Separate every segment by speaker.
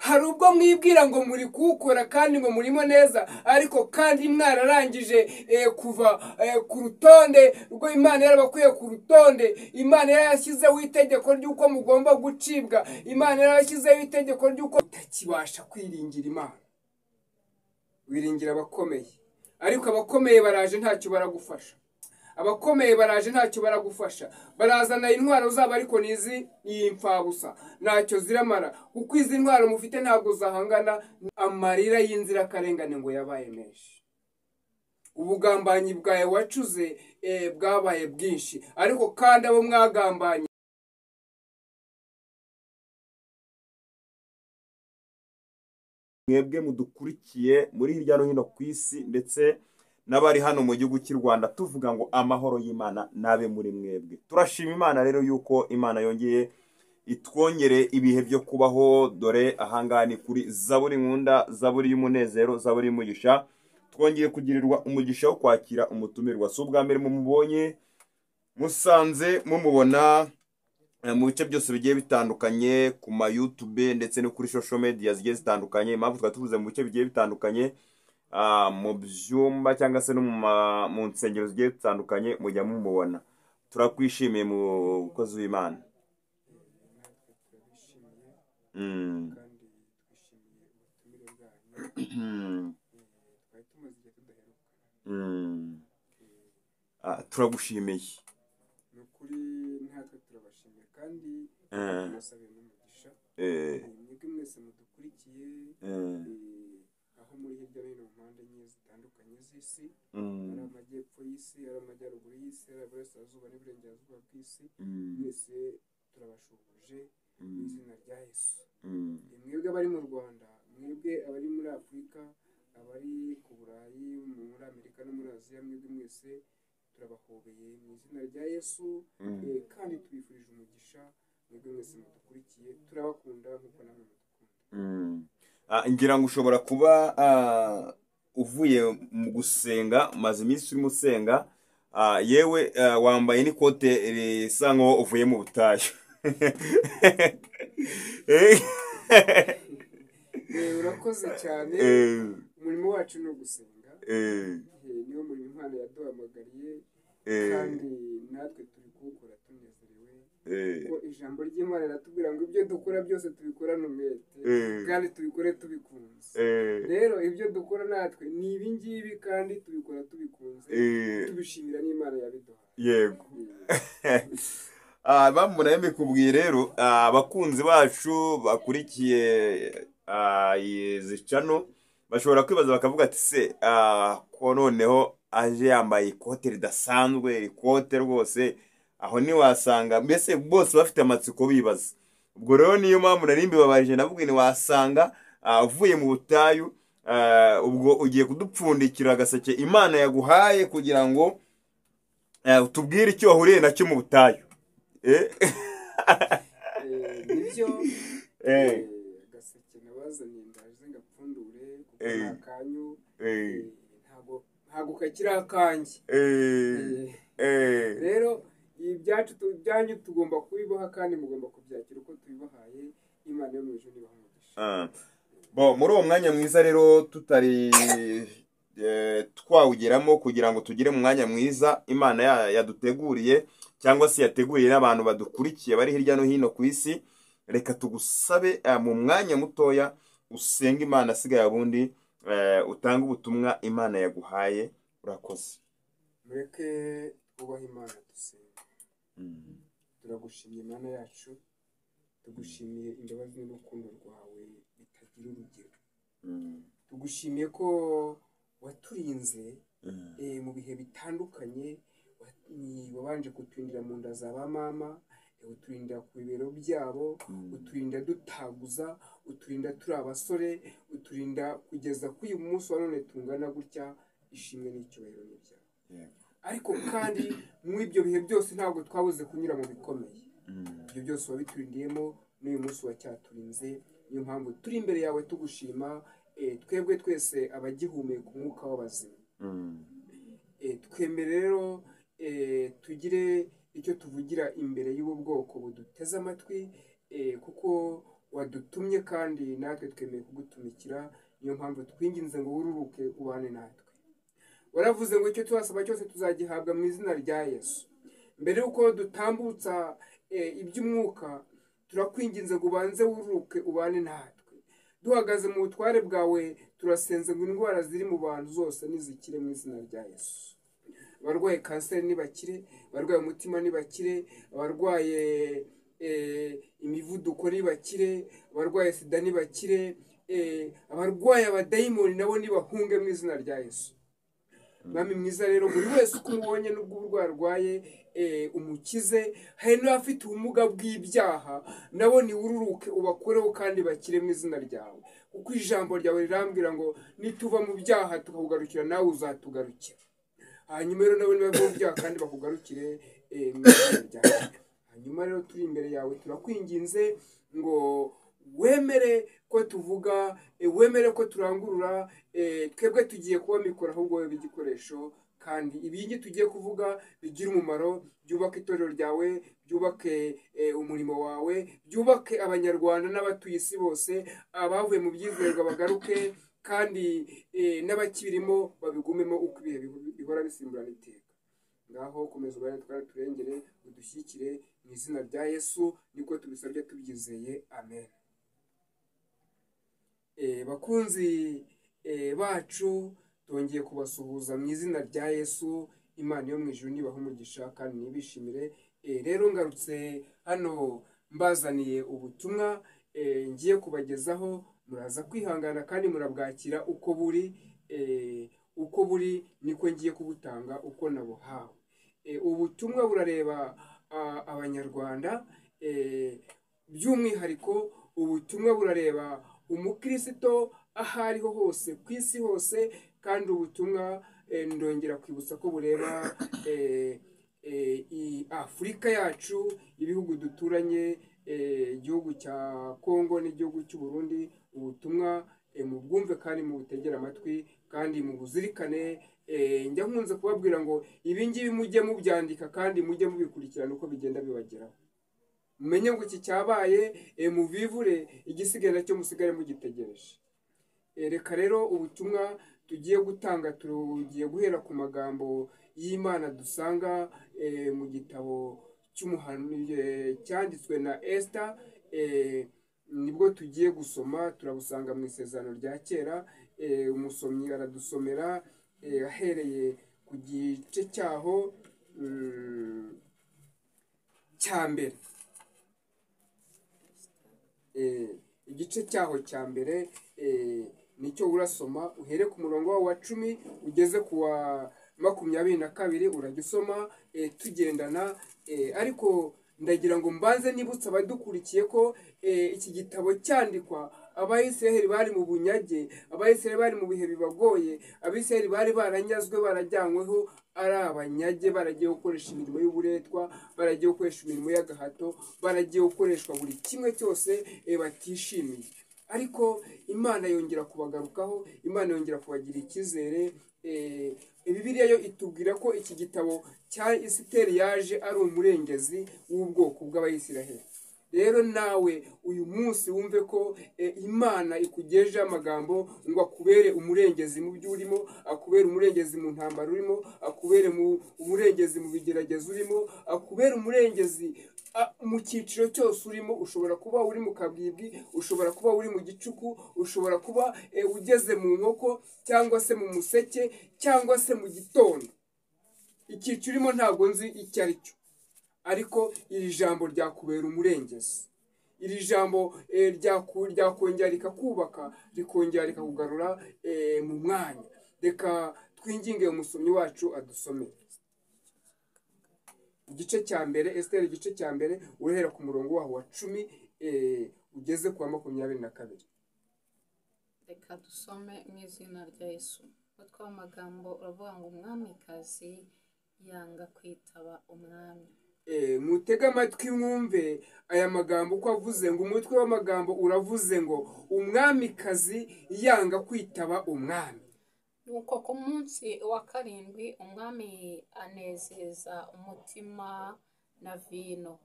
Speaker 1: hari ubwo mwibwira ngo muri kuwukora kandi ngo murimo neza, ariko kandi mwararangije kuva ku rutonde rwo Imana yarabakuye ku rutonde. Imana yarashyizeho itegeko ry'uko mugomba gucibwa. Imana yarashyizeho itegeko ry'uko utakibasha kwiringira Imana. Wiringira abakomeye, ariko abakomeye baraje ntacyo baragufasha. Abakomeye baraje ntacyo baragufasha. Barazana intwaro zabo ariko nizi impfabusa, ntacyo ziramara, kuko izi ntwaro mufite ntabwo zahangana amarira y'inzirakarengane ngo yabaye menshi. Ubugambanyi bwawe wacuze bwabaye bwinshi, ariko kandi abo mwagambanye
Speaker 2: mwebwe mudukurikiye muri hirya no hino ku isi ndetse n'abari hano mu gihugu cy'u Rwanda, tuvuga ngo amahoro y'Imana nabe muri mwebwe. Turashima Imana rero yuko Imana yongeye itwongere ibihe byo kubaho. Dore ahangaha ni kuri Zaburi nkunda, Zaburi y'umunezero, Zaburi y'umugisha. Twongeye kugirirwa umugisha wo kwakira umutumirwa. Si ubwa mbere mumubonye, musanze mumubona mu bice byose bigiye bitandukanye ku ma YouTube ndetse no kuri social media zigiye zitandukanye. Impamvu twari tuvuze mu bice bigiye bitandukanye, mu byumba cyangwa se no mu nsengero zigiye zitandukanye mujya mumubona. Turakwishimiye mukozi w'Imana. Turagushimiye.
Speaker 1: Nukuri natwe turabashimiye kandi tunasabye n'umugisha. Mwebwe mwese mudukurikiye aho muri hirya no hino mu mpande enye zitandukanye z'isi, ari amajyepfo y'isi, ari amajyaruguru y'isi, ari iburasirazuba n'iburengerazuba bw'isi, mwese turabashuhuje mu izina rya Yesu. Mwebwe abari mu Rwanda, mwebwe abari muri Afurika, abari ku Burayi, muri Amerika no muri Aziya, mwebwe mwese turabahobeye mu izina rya Yesu, kandi tubifurije umugisha. Mwebwe mwese mudukurikiye, turabakunda nk'uko namwe mudukunda.
Speaker 2: Ngira ngo ushobora kuba uvuye mu gusenga, maze iminsi urimo usenga, yewe wambaye n'ikote risa nkaho uvuye mu butayu.
Speaker 1: Urakoze cyane. Umurimo wacu ni ugusenga, niwo murimo Imana yaduhamagariye, kandi natwe turi kuwukora tunezerewe, kuko ijambo ry'Imana riratubwira ngo ibyo dukora byose tubikorane umwete, kandi tubikore tubikunze. Rero ibyo dukora natwe ni ibi ngibi, kandi tubikora tubikunze, tubishimira n'Imana yabiduhaye.
Speaker 2: Yego. Bamwe nayo mbikubwiye rero, abakunzi bacu bakurikiye izi channel bashobora kwibaza bakavuga ati se ko noneho aje yambaye ikote ridasanzwe, ikote rwose aho ntiwasanga, mbese bose bafite amatsiko bibaza. Ubwo rero niyo mpamvu nari mbibabaje, navuga ni wasanga uvuye mu butayu, ubwo ugiye kudupfundikira agaseke Imana yaguhaye kugira ngo utubwire icyo wahuriye nacyo mu butayu.
Speaker 1: Nibyo, agaseke nabazaniye ndaje ngapfundure kuko akanyu ntabwo kakiri akanjye. Rero ibyanyu tugomba kubiboha, kandi mugomba kubyakira uko tubibahaye. Imana yo mu ijuru ibahe umugisha.
Speaker 2: Muri uwo mwanya mwiza rero tutari twawugeramo kugira ngo tugire mu mwanya mwiza Imana yaduteguriye, cyangwa se yateguriye n'abantu badukurikiye bari hirya no hino ku isi, reka tugusabe mu mwanya mutoya usenga Imana, asigaye abundi utanga ubutumwa Imana yaguhaye. Urakoze.
Speaker 1: Mureke ubaha Imana dusenga. Turagushimiye Imana yacu, tugushimiye imbabazi n'urukundo rwawe bitagira urugero. Tugushimiye ko waturinze mu bihe bitandukanye, wabanje kuturindira mu nda za ba mama, uturinda ku bibero byabo, uturinda dutaguza, uturinda turi abasore, uturinda kugeza kuri uyu munsi wa none tungana gutya. Ishimwe n'icyubahiro ni byawe. Ariko kandi muri ibyo bihe byose ntabwo twabuze kunyura mu bikomeye. Ibyo byose wabiturindiyemo, n'uyu munsi wacyaturinze. Niyo mpamvu turi imbere yawe tugushima, twebwe twese abagihumeka umwuka w'abazima. Twemere rero tugire icyo tuvugira imbere y'ubu bwoko buduteze amatwi, kuko wadutumye kandi natwe twemeye kugutumikira. Niyo mpamvu twinginze ngo wururuke ubane natwe. Waravuze ngo icyo tubasaba cyose tuzagihabwa mu izina rya Yesu. Mbere yuko dutambutsa iby'umwuka, turakwinginze ngo ubanze wururuke ubane natwe. Duhagaze mu butware bwawe, turasenze ngo indwara ziri mu bantu zose nizikire mu izina rya Yesu. Abarwaye kanseri nibakire, abarwaye umutima nibakire, abarwaye imivuduko nibakire, abarwaye sida nibakire, abarwaye abadayimoni nabo nibahunge mu izina rya Yesu. Mwami mwiza rero, buri wese uko umubonye n'ubwo uburwayi arwaye umukize. Hari n'abafite ubumuga bw'ibyaha, nabo niwururuke ubakoreho kandi bakire mu izina ryawe, kuko ijambo ryawe rirambwira ngo nituva mu byaha tukakugarukira nawe uzatugarukira. Hanyuma rero nabo niba mu byaha kandi bakugarukire mu izina ryawe. Hanyuma rero turi imbere yawe turakwinginze ngo wemere ko tuvuga, wemere ko turangurura. Twebwe tugiye kuba mikoro, ahubwo wowe igikoresho, kandi ibingi tugiye kuvuga bigira umumaro, byubake itorero ryawe, byubake umurimo wawe, byubake abanyarwanda n'abatuye isi bose. Abavuye mu byizerwa bagaruke, kandi n'abakibirimo babigumemo uko ibihe bihora bisimburana iteka. Ngaho komeza ubane twari turengere, udushyikire mu izina rya Yesu, niko tubisabye tubyizeye, amen. Bakunzi bacu, twongeye kubasuhuza mu izina rya Yesu. Imana yo mu ijuru nibaha umugisha kandi nibishimire. Rero ngarutse hano mbazaniye ubutumwa ngiye kubagezaho. Muraza kwihangana kandi murabwakira uko buri niko ngiye kubutanga uko nabuhawe. Ubutumwa burareba abanyarwanda, by'umwihariko ubutumwa burareba umukristo aho ariho hose ku isi hose, kandi ubutumwa ndongera kwibutsa ko bureba Afurika yacu, ibihugu duturanye, igihugu cya Kongo n'igihugu cy'u Burundi. Ubutumwa mubwumve kandi mubutegere amatwi kandi mubuzirikane. Njya nkunze kubabwira ngo ibi ngibi mujye mubyandika kandi mujye mubikurikirana uko bigenda bibageraho. Mumenye ngo iki cyabaye, muvivure, igisigaye nacyo musigare mugitegereje. Reka rero ubutumwa tugiye gutanga tugiye guhera ku magambo y'Imana dusanga mu gitabo cy'umuhanuzi cyanditswe na Esther. Nibwo tugiye gusoma, turabusanga mu isezerano rya kera. Umusomyi aradusomera ahereye ku gice cyaho cya mbere. Igice cyaho cya mbere nicyo urasoma, uhere ku murongo wa 10 ugeze ku wa 22. Urajya usoma tugendana, ariko ndagira ngo mbanze nibutse abadukurikiye ko iki gitabo cyandikwa Abayisiraheli bari mu bunyage, Abayisiraheli bari mu bihe bibagoye, Abisiraheli bari baranyazwe, barajyanyweho ari abanyage, baragiye gukoresha imirimo y'uburetwa, baragiye gukoresha imirimo y'agahato, baragiye gukoreshwa buri kimwe cyose batishimiye. Ariko Imana yongera kubagarukaho, Imana yongera kubagira icyizere. Bibiliya yo itubwira ko iki gitabo cya Esiteri yaje ari umurengezi w'ubwoko bw'Abayisiraheli. Rero nawe uyu munsi wumve ko Imana ikugejeje amagambo ngo akubere umurengezi mu byo urimo, akubere umurengezi mu ntambara urimo, akubere umurengezi mu bigeragezo urimo, akubere umurengezi mu cyiciro cyose urimo. Ushobora kuba uri mu kabwibwi, ushobora kuba uri mu gicuku, ushobora kuba ugeze mu nkoko, cyangwa se mu museke, cyangwa se mu gitondo. Icyiciro urimo ntabwo nzi icyo ari cyo, ariko iri jambo ryakubera umurengezi. Iri jambo ryakongera rikakubaka, rikongera rikakugarura mu mwanya. Reka twinginge umusomyi wacu adusomere igice cya mbere, Esiteri igice cya mbere, urahera ku murongo waho wa 10 ugeze ku wa 22.
Speaker 3: Reka dusome mu izina rya Yesu. Umutwe w'amagambo uravuga ngo umwamikazi yanga kwitaba umwami.
Speaker 1: Mutega amatwi mwumve aya magambo uko avuze, ngo umutwe w'amagambo uravuze ngo umwamikazi yanga kwitaba umwami.
Speaker 3: Nuko ku munsi wa 7 umwami anezeza umutima na vino.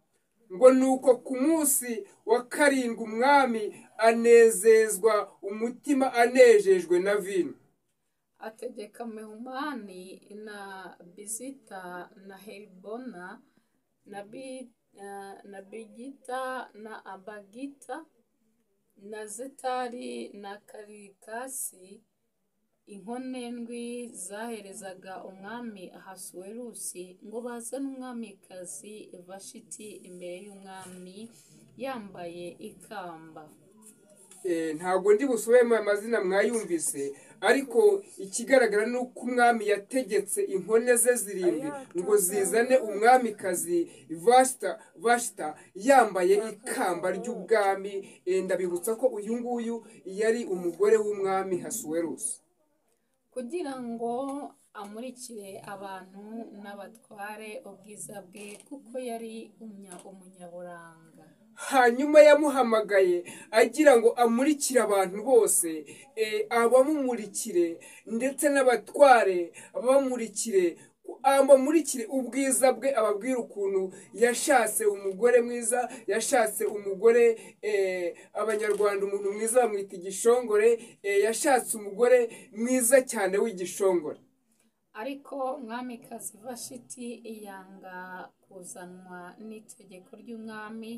Speaker 1: ngo nuko ku munsi wa karindwi umwami anezezwa umutima anejejwe na vino.
Speaker 3: Ategeka Mehumani na Bizita na Helibona na Bigita na Abagita na Zetari na Karikasi, inkone ndwi zaherezaga umwami Ahasuwerusi ngo bazane umwamikazi Vashiti imbere y'umwami yambaye ikamba.
Speaker 1: Ntabwo ndi busubiremo amazina mwayumvise, ariko ikigaragara ni uko umwami yategetse inkone ze 7 ngo zizane umwamikazi Vashita yambaye ikamba ry'ubwami. Ndabibutsa ko uyu nguyu yari umugore w'umwami Ahasuwerusi,
Speaker 3: kugira ngo amurikire abantu n'abatware ubwiza bwe, kuko yari umunyaburanga.
Speaker 1: hanyuma yamuhamagaye agira ngo amurikire abantu bose, abamumurikire ndetse n'abatware bamurikire ubwiza bwe, ababwira ukuntu yashatse umugore mwiza, yashatse umugore, abanyarwanda umuntu mwiza bamwita igishongore, yashatse umugore mwiza cyane w'igishongore.
Speaker 3: Ariko umwamikazi Vashiti yanga kuzanwa n'itegeko ry'umwami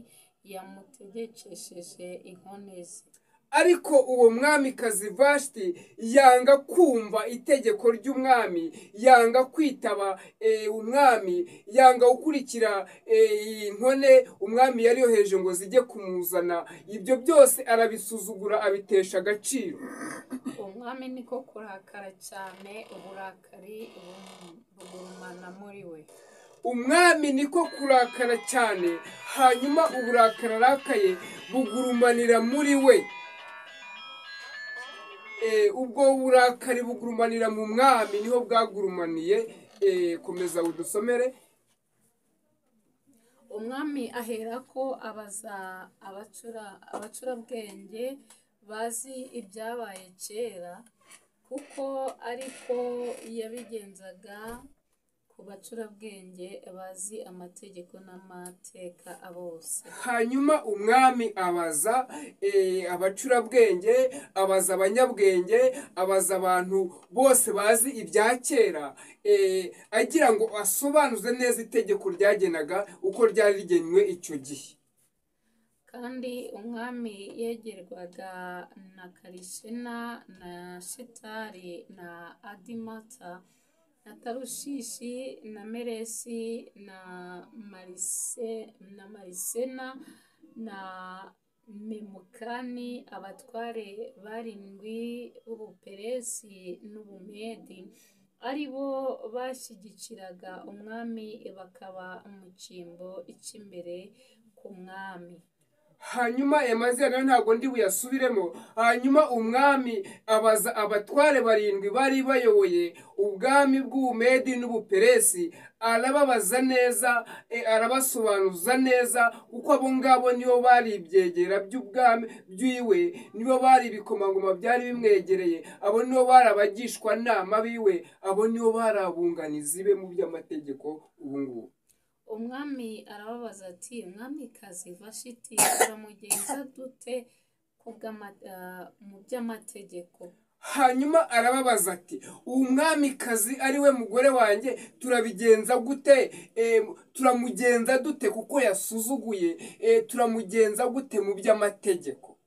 Speaker 3: yamutegekesheje inkone ze.
Speaker 1: Ariko uwo mwamikazi Vashiti yanga kumva itegeko ry'umwami, yanga kwitaba umwami, yanga gukurikira inkone umwami yari yoheje ngo zijye kumuzana. Ibyo byose arabisuzugura, abitesha agaciro.
Speaker 3: Umwami niko kurakara cyane, uburakari bugurumana muri we.
Speaker 1: Umwami niko kurakara cyane, hanyuma uburakari arakaye bugurumanira muri we. Ubwo burakari bugurumanira mu mwami niho bwagurumaniye. Komeza udusomere.
Speaker 3: Umwami aherako abaza abacurabwenge bazi ibyabaye kera, kuko ariko yabigenzaga ku bacurabwenge bazi amategeko n'amateka bose.
Speaker 1: Hanyuma umwami abaza abacurabwenge, abaza abanyabwenge, abaza abantu bose bazi ibya kera, agira ngo asobanuze neza itegeko ryagenaga uko ryari rigenwe icyo gihe.
Speaker 3: Kandi umwami yegerwaga na Karishena na Shetari na Adimata na Tarushishi na Meresi na Marisena na Memukani, abatware 7 b'Ubuperesi n'Ubumedi, ari bo bashyigikiraga umwami, bakaba mu cyimbo cy'imbere ku mwami.
Speaker 1: Hanyuma amazina nayo ntabwo ndi buyasubiremo. Hanyuma umwami abaza abatware 7 bari bayoboye ubwami bw'Ubumedi n'Ubuperesi, arababaza neza, arabasobanuza neza, kuko abo ngabo nibo bari ibyegera by'ubwami byiwe, nibo bari ibikomangoma byari bimwegereye, abo nibo bari abagishwa nama biwe, abo nibo bari abunganizi be mu by'amategeko. Ubungubu
Speaker 3: umwami arababaza ati, umwamikazi Vashiti turamugenza dute mu by'amategeko?
Speaker 1: Hanyuma arababaza ati, umwamikazi ari we mugore wanjye turabigenza gute? Turamugenza dute kuko yasuzuguye? Turamugenza gute mu by'amategeko?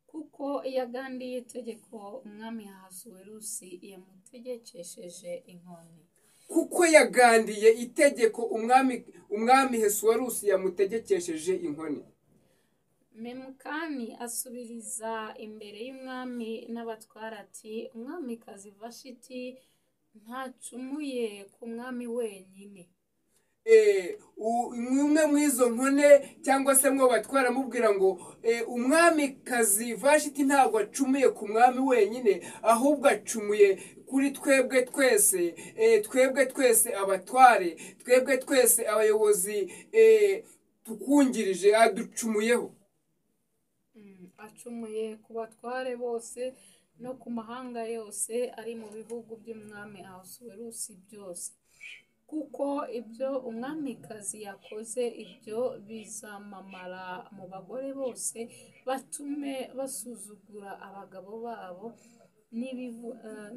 Speaker 3: Kuko yagandiye itegeko umwami Ahasuwerusi yamutegekesheje inkoni.
Speaker 1: Kuko yagandiye itegeko umwami Ahasuwerusi yamutegekesheje inkoni.
Speaker 3: Memukani asubiriza imbere y'umwami n'abatwara ati, umwamikazi Vashiti ntacumuye ku mwami wenyine.
Speaker 1: Umwe mu izo nkone cyangwa se mwo batwara mubwira ngo umwamikazi Vashiti ntabwo acumuye ku mwami wenyine, ahubwo acumuye kuri twebwe twese abatware, twebwe twese abayobozi tukungirije, aducumuyeho.
Speaker 3: Acumuye ku batware bose no ku mahanga yose ari mu bihugu by'umwami Ahasuwerusi byose. kuko ibyo umwamikazi yakoze ibyo bizamamara mu bagore bose, batume basuzugura abagabo babo.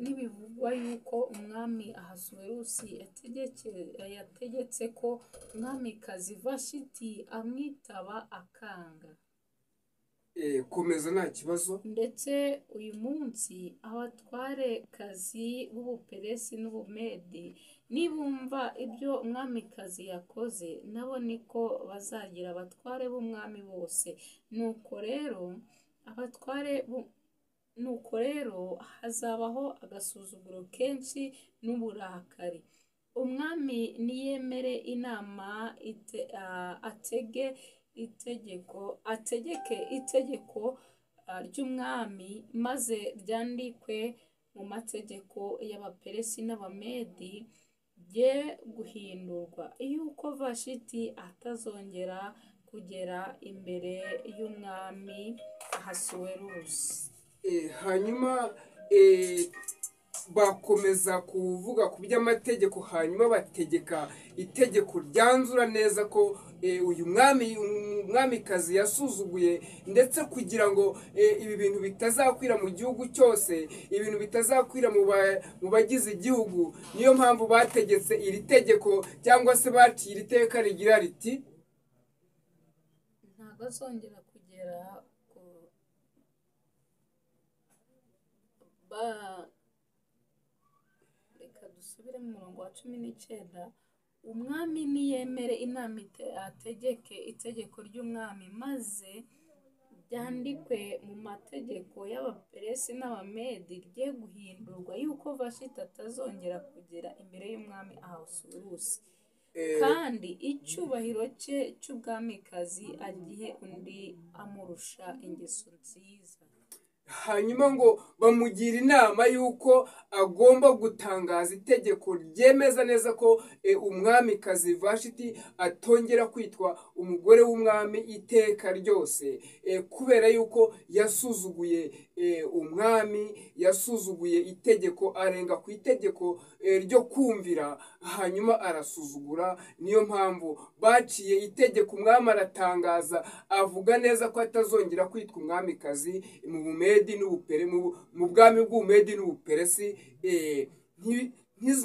Speaker 3: Nibivugwa yuko umwami Ahasuwerusi yategetse ko umwamikazi Vashiti amwitaba akanga.
Speaker 1: komeza nta kibazo.
Speaker 3: Ndetse uyu munsi abatwarekazi b'Ubuperesi n'Ubumedi nibumva ibyo umwamikazi yakoze, nabo niko bazagira abatware b'umwami bose. Nuko rero hazabaho agasuzuguro kenshi n'uburakari. Umwami niyemere inama ategeke itegeko ry'umwami, maze ryandikwe mu mategeko y'Abaperesi n'Abamedi, rye guhindurwa, yuko Vashiti atazongera kugera imbere y'umwami Ahasuwerusi.
Speaker 1: Hanyuma bakomeza kuvuga ku by'amategeko, hanyuma bategeka itegeko ryanzura neza ko uyu umwamikazi yasuzuguye, ndetse kugira ngo ibi bintu bitazakwira mu gihugu cyose, ibintu bitazakwira mu bagize igihugu, niyo mpamvu bategetse iri tegeko cyangwa se baciye iri teka rigira riti
Speaker 3: ntabwo azongera kugera reka dusubire mu murongo wa 19. Umwami niyemere inama ategeke itegeko ry'umwami, maze ryandikwe mu mategeko y'Abaperesi n'Abamedi, rye guhindurwa, yuko Vashiti atazongera kugera imbere y'umwami Ahasuwerusi, kandi icyubahiro cye cy'ubwamikazi agihe undi amurusha ingeso nziza.
Speaker 1: hanyuma ngo bamugira inama y'uko agomba gutangaza itegeko ryemeza neza ko umwamikazi Vashiti atongera kwitwa umugore w'umwami iteka ryose, kubera yuko yasuzuguye umwami, yasuzuguye itegeko, arenga ku itegeko ryo kumvira, hanyuma arasuzugura. Niyo mpamvu baciye itegeko, umwami aratangaza, avuga neza ko atazongera kwitwa umwamikazi mu Bumedi n'Ubupere, mu bwami bw'Ubumedi n'Ubuperesi,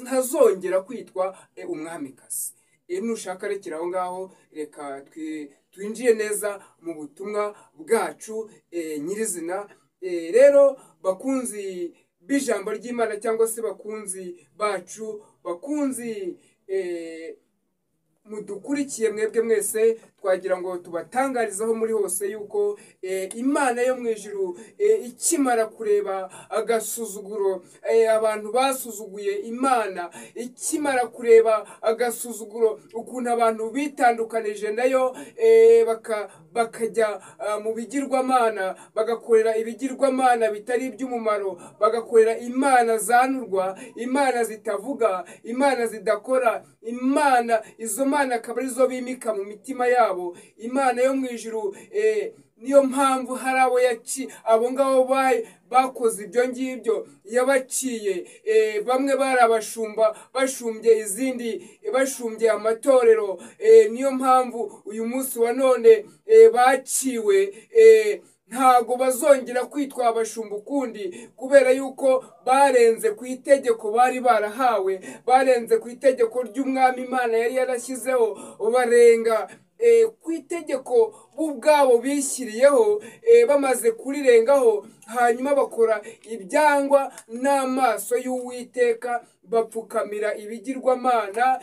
Speaker 1: ntazongera kwitwa umwamikazi. Nushaka rekera aho ngaho, reka twinjiye neza mu butumwa bwacu nyirizina. Rero bakunzi b'ijambo ry'Imana, cyangwa se bakunzi bacu, bakunzi mudukurikiye mwebwe mwese, twagira ngo tubatangarizaho muri hose yuko Imana yo mu ijuru ikimara kureba agasuzuguro abantu basuzuguye Imana, ikimara kureba agasuzuguro ukuntu abantu bitandukanije nayo, bakajya mu bigirwamana, bagakorera ibigirwamana bitari iby'umumaro, bagakorera imana zanurwa, imana zitavuga, imana zidakora, imana, izo mana akaba arizo bimika mu mitima yabo. Imana yo mu ijuru niyo mpamvu hari abo ngabo bakoze ibyo ngibyo yabaciye. Bamwe bari abashumba bashumbye izindi, bashumbye amatorero. Niyo mpamvu uyu munsi wa none baciwe, ntago bazongera kwitwa abashumba ukundi, kubera yuko barenze ku itegeko bari barahawe, barenze ku itegeko ry'umwami Imana yari yarashyizeho, barenga ku itegeko ubwabo bishyiriyeho. Bamaze kurirengaho, hanyuma bakora ibyangwa n'amaso y'Uwiteka, bapfukamira ibigirwamana,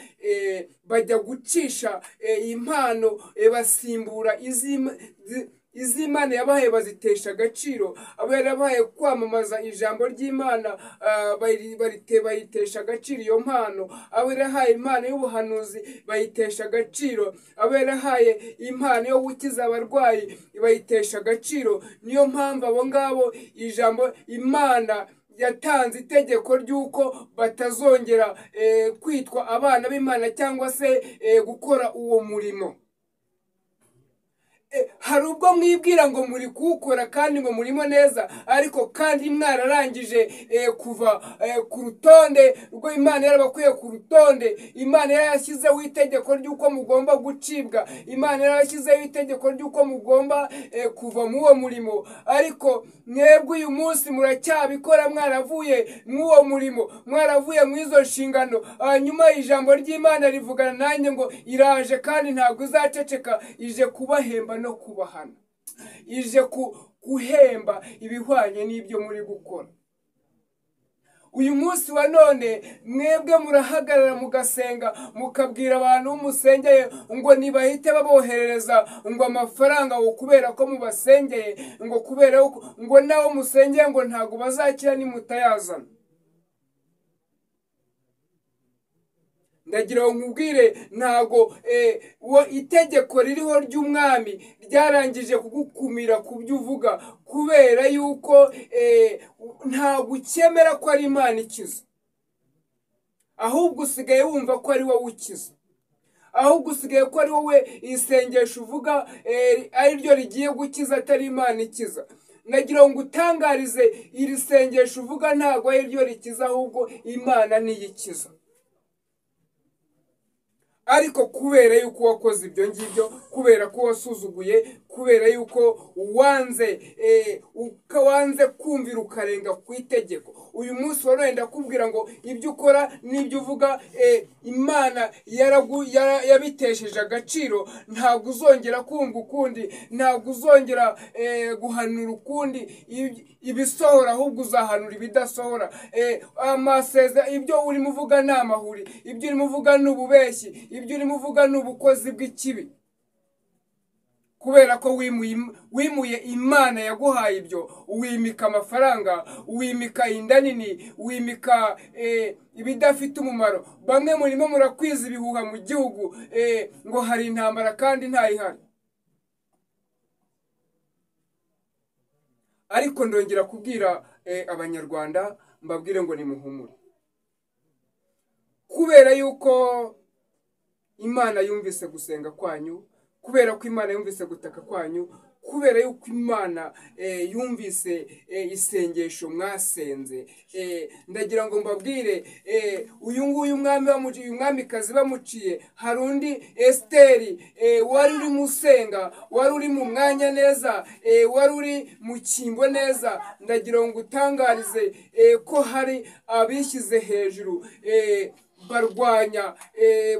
Speaker 1: bajya gucisha impano, basimbura iz'Imana yabahaye, bazitesha agaciro. Abo yarabahaye kwamamaza ijambo ry'Imana, bayitesha agaciro iyo mpano. Abo yarahaye impano y'ubuhanuzi, bayitesha agaciro. Abo yarahaye impano yo gukiza abarwayi, bayitesha agaciro. Niyo mpamvu abo ngabo ijambo Imana yatanze itegeko ry'uko batazongera kwitwa abana b'Imana, cyangwa se gukora uwo murimo. hari ubwo mwibwira ngo muri kuwukora kandi ngo murimo neza, ariko kandi mwararangije kuva ku rutonde rwo Imana yarabakuye ku rutonde. Imana yarashyizeho itegeko ry'uko mugomba gucibwa, Imana yarashyizeho itegeko ry'uko mugomba kuva mu uwo murimo, ariko mwebwe uyu munsi muracyabikora, mwaravuye mu uwo murimo, mwaravuye mu izo nshingano. Hanyuma ijambo ry'Imana rivugana nanjye ngo iraje kandi ntabwo izaceceka, ije kubahemba no kubahana, ije guhemba ibihwanye n'ibyo muri gukora. Uyu munsi wa none mwebwe murahagarara mugasenga, mukabwira abantu musengeye ngo nibahite baboherereza ngo amafaranga, ngo kubera ko mubasengeye, ngo kubera ngo nabo musengeye ngo ntabwo bazakira nimutayazana. Ndagira ngo nkubwire, ntago itegeko ririho ry'umwami ryarangije kugukumira ku byo uvuga, kubera yuko ntabwo ukemera ko ari Imana ikiza, ahubwo usigaye wumva ko ari wowe ukiza, ahubwo usigaye ko ari wowe isengesho uvuga ari ryo rigiye gukiza, atari Imana ikiza. Ndagira ngo utangarize, iri sengesho uvuga ntabwo ari ryo rikiza, ahubwo Imana niyo ikiza. Ariko kubera yuko wakoze ibyo ngibyo, kubera ko wasuzuguye, kubera yuko wanze kumvira ukarenga ku itegeko, uyu munsi wa none ndakubwira ngo ibyo ukora n'ibyo uvuga Imana yabitesheje agaciro. Ntabwo uzongera kumva ukundi, ntabwo uzongera guhanura ukundi ibisohora, ahubwo uzahanura ibidasohora. Amasezerano, ibyo urimo uvuga ni amahuri, ibyo urimo uvuga ni ububeshyi, ibyo urimo uvuga ni ubukozi bw'ikibi, kubera ko wimuye Imana yaguhaye ibyo, wimika amafaranga, wimika inda nini, wimika ibidafite umumaro. Bamwe murimo murakwiza ibihuha mu gihugu ngo hari intambara kandi ntayihari. Ariko ndongera kubwira abanyarwanda, mbabwire ngo nimuhumure, kubera yuko Imana yumvise gusenga kwanyu, kubera ko Imana yumvise gutaka kwanyu, kubera yuko Imana yumvise isengesho mwasenze. Ndagira ngo mbabwire, uyu nguyu umwamikazi bamuciye, hari undi Esiteri wari uri musenga, wari uri mu mwanya neza, wari uri mu cyimbo neza. Ndagira ngo utangarize ko hari abishyize hejuru barwanya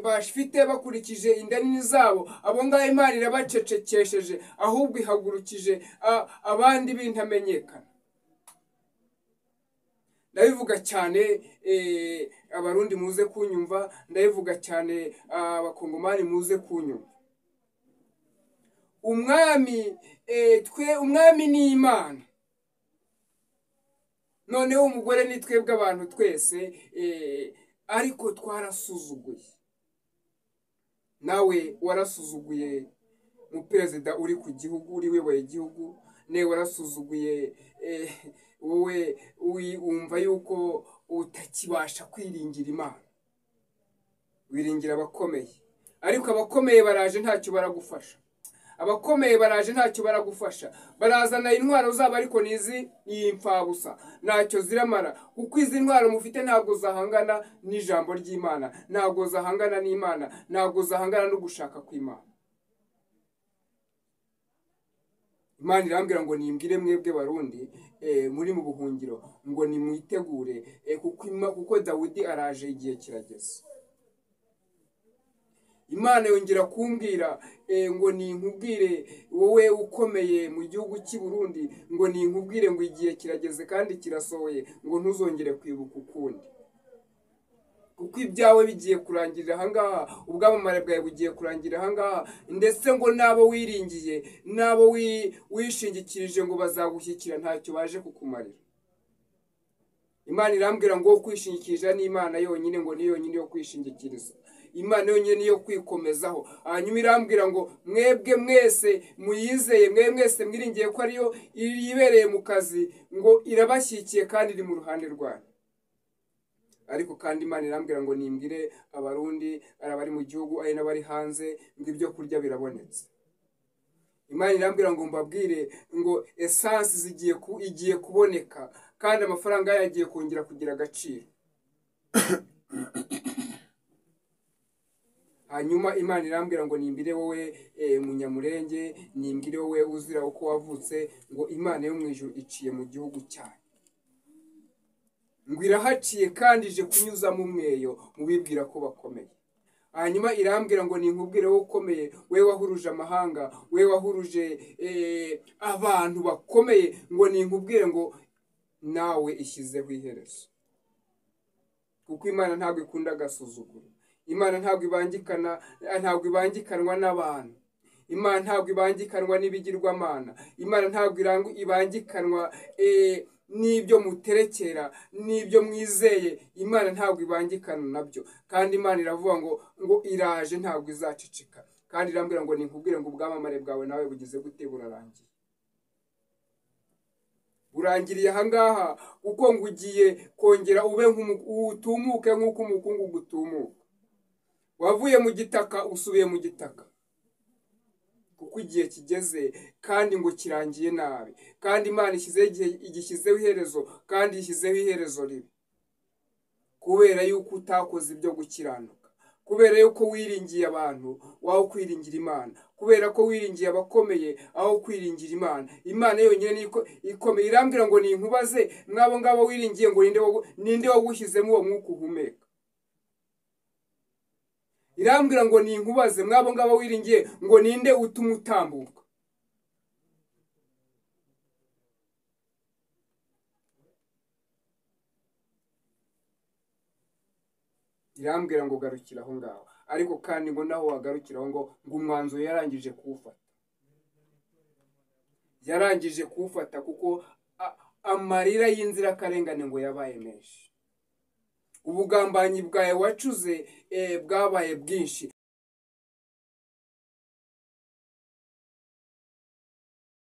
Speaker 1: bafite bakurikije inda nini zabo. Abo ngabo Imana irabacecekesheje, ahubwo ihagurukije abandi bintamenyekana. Ndabivuga cyane abarundi muze kunyumva, ndabivuga cyane abakongomani muze kunyumva. Umwami ni Imana, noneho umugore ni twebwe abantu twese, ariko twarasuzuguye. Nawe warasuzuguye mu perezida uri ku gihugu, uri wewe igihugu, ne warasuzuguye. Wowe wumva yuko utakibasha kwiringira Imana, wiringira abakomeye, ariko abakomeye baraje ntacyo baragufasha. Abakomeye baraje ntacyo baragufasha, barazana intwaro zabo, ariko nizi impfabusa, ntacyo ziramara, kuko izi ntwaro mufite ntabwo zahangana n'ijambo ry'Imana, ntabwo zahangana n'Imana, ntabwo zahangana no gushaka kw'Imana. Imana irambwira ngo nimbwire mwebwe barundi muri mu buhungiro ngo nimwitegure, kuko Dawidi araje, igihe kirageze. Imana yongera kumbwira ngo ninkubwire wowe ukomeye mu gihugu cy'i Burundi, ngo ninkubwire ngo igihe kirageze kandi kirasohoye, ngo ntuzongere kwibuka ukundi, kuko ibyawe bigiye kurangirira ahangaha, ubwamamare bwawe bugiye kurangirira ahangaha, ndetse ngo nabo wiringiye, nabo wishingikirije ngo bazagushyikira, ntacyo baje kukumarira. Imana irambwira ngo kwishingikiriza n'Imana yonyine, ngo ni yonyine yo kwishingikiriza, Imana yonyine niyo kwikomezaho. Hanyuma irambwira ngo mwebwe mwese muyizeye, mwebwe mwese mwiringiye ko ariyo yibereye mu kazi, ngo irabashyikiye kandi iri mu ruhande rwayo. Ariko kandi Imana irambwira ngo nimbwire abarundi, ari abari mu gihugu, ari n'abari hanze, ngo ibyo kurya birabonetse. Imana irambwira ngo mbabwire ngo esansi igiye kuboneka kandi amafaranga yagiye kongera kugira agaciro. Hanyuma Imana irambwira ngo nimbire wowe Munyamurenge, nimbire wowe uzira uko wavutse, ngo Imana yo mu ijuru iciye mu gihugu cyayo, ngo irahaciye kandi ije kunyuzamo umweyo mu bibwira ko bakomeye. Hanyuma irambwira ngo ninkubwire wowe ukomeye, we wahuruje amahanga, we wahuruje abantu bakomeye, ngo ninkubwire ngo nawe ishyizeho iherezo, kuko Imana ntabwo ikunda agasuzuguro. Imana ntabwo ibangikanwa n'abantu. Imana ntabwo ibangikanwa n'ibigirwamana. Imana ntabwo ibangikanwa n'ibyo muterekera, n'ibyo mwizeye. Imana ntabwo ibangikana nabyo. Kandi Imana iravuga ngo iraje, ntabwo izaceceka. Kandi irambwira ngo ninkubwire ngo ubwamamare bwawe nawe bugize gute, burarangiye. Burangiriye ahangaha, kuko ngo ugiye kongera utumuke nk'uko umukungu gutumuka. Wavuye mu gitaka usubiye mu gitaka, kuko igihe kigeze kandi ngo kirangiye nabi. Kandi Imana igishyizeho iherezo, kandi ishyizeho iherezo ribi, kubera yuko utakoze ibyo gukiranuka, kubera yuko wiringiye abantu waho kwiringira Imana, kubera ko wiringiye abakomeye aho kwiringira Imana. Imana yonyine niko ikomeye. Irambwira ngo ninkubaze mwabo ngabo wiringiye, ngo ninde wagushyizemo uwo mwuka uhumeka. Irambwira ngo ninkubaze mwabo ngabo wiringiye, ngo ninde utuma utambuka. Irambwira ngo garukira aho ngaho, ariko kandi ngo naho wagarukiraho ngo umwanzuro yarangije kuwufata, kuko amarira y'inzirakarengane ngo yabaye menshi. Ubugambanyi bwawe wacuze bwabaye bwinshi.